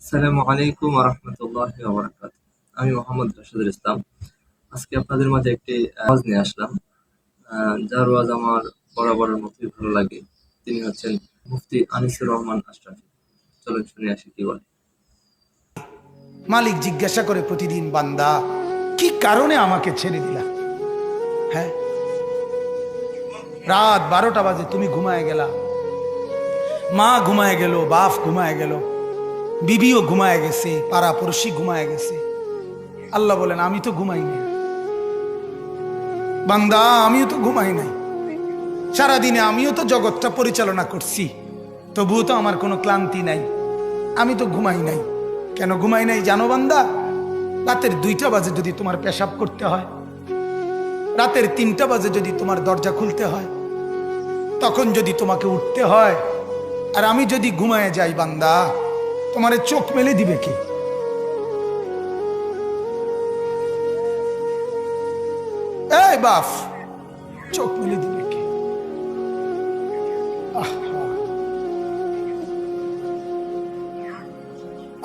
আসসালামু আলাইকুম ওয়া রাহমাতুল্লাহি ওয়া বারাকাতুহু। আমি মোহাম্মদ রাশিদুল ইসলাম। আজকে আপনাদের মাঝে একটি ওয়াজ নিয়ে আসলাম। যার ওয়াজ আমার বরাবরের মতোই ভালো লাগে। তিনি হচ্ছেন মুফতি আনিসুর রহমান আশরাফী। চলুন শুনে আসি কি বলে। মালিক জিজ্ঞাসা করে প্রতিদিন, বান্দা কি কারণে আমাকে ছেড়ে দিলা? হ্যাঁ, রাত 12টা বাজে তুমি ঘুমায় গেলা, মা ঘুমায় গেল, বাপ ঘুমায় গেল, বিবিও ঘুমায় গেছে, পাড়া পড়শি ঘুমায় গেছে। আল্লাহ বলেন আমি তো ঘুমাই নাই। বান্দা আমিও তো ঘুমাই নাই, সারাদিনে আমিও তো জগৎটা পরিচালনা করছি, তবুও তো আমার কোনো ক্লান্তি নাই, আমি তো ঘুমাই নাই। কেন ঘুমাই নাই জানো বান্দা? রাতের 2টা বাজে যদি তোমার পেশাব করতে হয়, রাতের 3টা বাজে যদি তোমার দরজা খুলতে হয়, তখন যদি তোমাকে উঠতে হয়, আর আমি যদি ঘুমায় যাই বান্দা, তোমারে চোখ মেলে দিবে কে? এই বাপ, চোখ মেলে দিবে কে?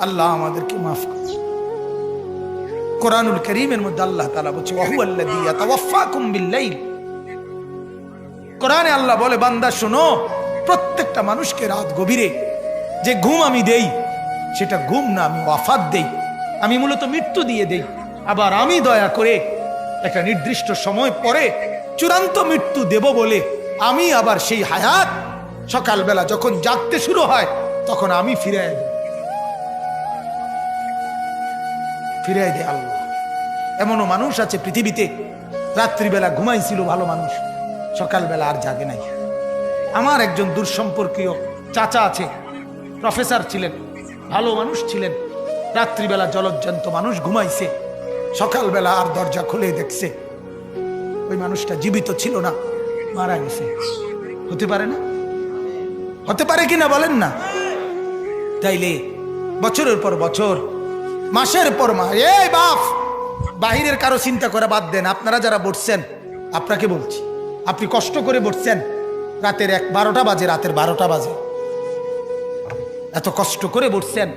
আল্লাহ আমাদেরকে মাফ করুন। কোরআনুল কারীমের মধ্যে আল্লাহ তাআলা বলছে ওয়াহুয়াল্লাযী ইয়াতাওয়াফাকুম বিল-লাইল। কোরআনে আল্লাহ বলে, বান্দা শোনো, প্রত্যেকটা মানুষকে রাত গভীরে যে ঘুম আমি দেই, সেটা ঘুম না, আমি ওয়াফাত দেই, আমি মূলত মৃত্যু দিয়ে দেই। আবার আমি দয়া করে একটা নির্দিষ্ট সময় পরে চূড়ান্ত মৃত্যু দেব বলে আমি আবার সেই হায়াত সকালবেলা যখন জাগতে শুরু হয় তখন আমি ফিরাই দেয় আল্লাহ। এমনও মানুষ আছে পৃথিবীতে, রাত্রিবেলা ঘুমাইছিল ভালো মানুষ, সকালবেলা আর জাগে নাই। আমার একজন দূরসম্পর্কীয় চাচা আছে, প্রফেসর ছিলেন, ভালো মানুষ ছিলেন, রাত্রিবেলা জলজ্জান্ত মানুষ ঘুমাইছে, সকালবেলা আর দরজা খুলে দেখছে ওই মানুষটা জীবিত ছিল না, মারা গেছে। হতে পারে না? হতে পারে কিনা বলেন না? তাইলে বছরের পর বছর, মাসের পর মাস, এই বাপ, বাহিরের কারো চিন্তা করে বাদ দেন। আপনারা যারা বসছেন, আপনাকে বলছি, আপনি কষ্ট করে বসছেন, রাতের 12টা বাজে, রাতের 12টা বাজে, এত কষ্ট করে বসছেন,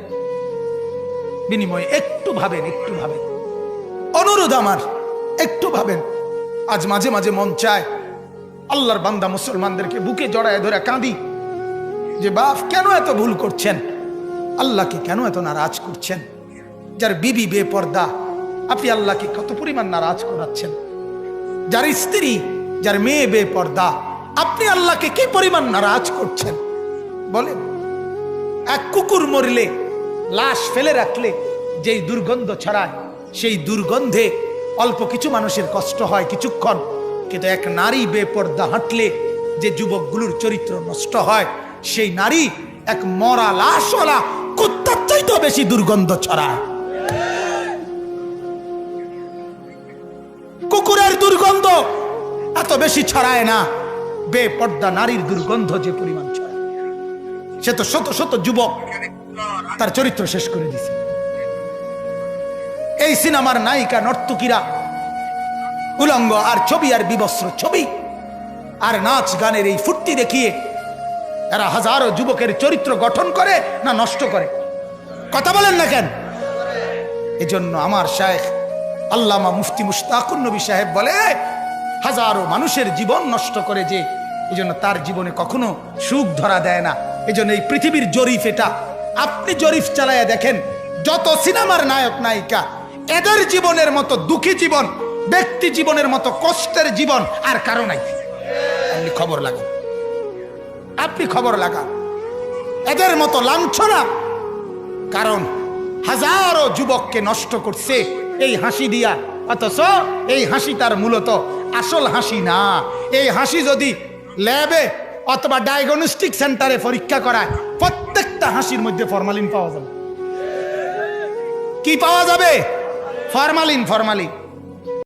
বিনিময়ে একটু ভাবেন, একটু ভাবেন, অনুরোধ আমার, একটু ভাবেন। আজ মাঝে মাঝে মন চায় আল্লাহর বান্দা মুসলমানদেরকে বুকে জড়ায় ধরে কাঁদি যে বাপ কেন এত ভুল করছেন, আল্লাহকে কেন এত নারাজ করছেন? যার বিবি বেপর্দা, আপনি আল্লাহকে কত পরিমাণ নারাজ করাচ্ছেন। যার স্ত্রী, যার মেয়ে বেপর্দা, আপনি আল্লাহকে কি পরিমাণ নারাজ করছেন বলেন? এক কুকুর মরলে, লাশ ফেলে রাখলে যেই দুর্গন্ধ ছড়ায়, সেই দুর্গন্ধে অল্প কিছু মানুষের কষ্ট হয় কিছুক্ষণ, কিন্তু এক নারী বেপর্দা হাঁটলে যে যুবকগুলোর চরিত্র নষ্ট হয়, সেই নারী এক মরা লাশওয়ালা কুত্তার চাইতেও বেশি দুর্গন্ধ ছড়ায়। কুকুরের দুর্গন্ধ এত বেশি ছড়ায় না, বেপর্দা নারীর দুর্গন্ধ যে পরিমাণ ছড়ায়। সে তো শত শত যুবক তার চরিত্র শেষ করে দিছে। এই সিনেমার নায়িকা নর্তকীরা উলঙ্গ আর ছবি আর বিবস্ত্র ছবি আর নাচ গানের এই ফুর্তি দেখিয়ে এরা হাজারো যুবকের চরিত্র গঠন করে না নষ্ট করে? কথা বলেন না কেন? এজন্য আমার শায়েখ আল্লামা মুফতি মুশতাকুন নবী সাহেব বলে, হাজারো মানুষের জীবন নষ্ট করে যে, এজন্য তার জীবনে কখনো সুখ ধরা দেয় না। এজন্য এই পৃথিবীর জরিফ এটা, আপনি জরিফ চালায়া দেখেন, যত সিনেমার নায়ক নায়িকা, এদের জীবনের মতো দুঃখী জীবন, ব্যক্তি জীবনের মতো কষ্টের জীবন আর কারো নাই। আপনি খবর লাগান, আপনি খবর লাগান, এদের মতো লাঞ্ছনা। কারণ হাজারো যুবককে নষ্ট করছে এই হাসি দিয়া, অথচ এই হাসি তার মূলত আসল হাসি না। এই হাসি যদি ল্যাবে অথবা ডায়াগনস্টিক সেন্টারে পরীক্ষা করায়, প্রত্যেকটা হাসির মধ্যে ফরমালিন পাওয়া যাবে। কি পাওয়া যাবে? Formalin, formalin.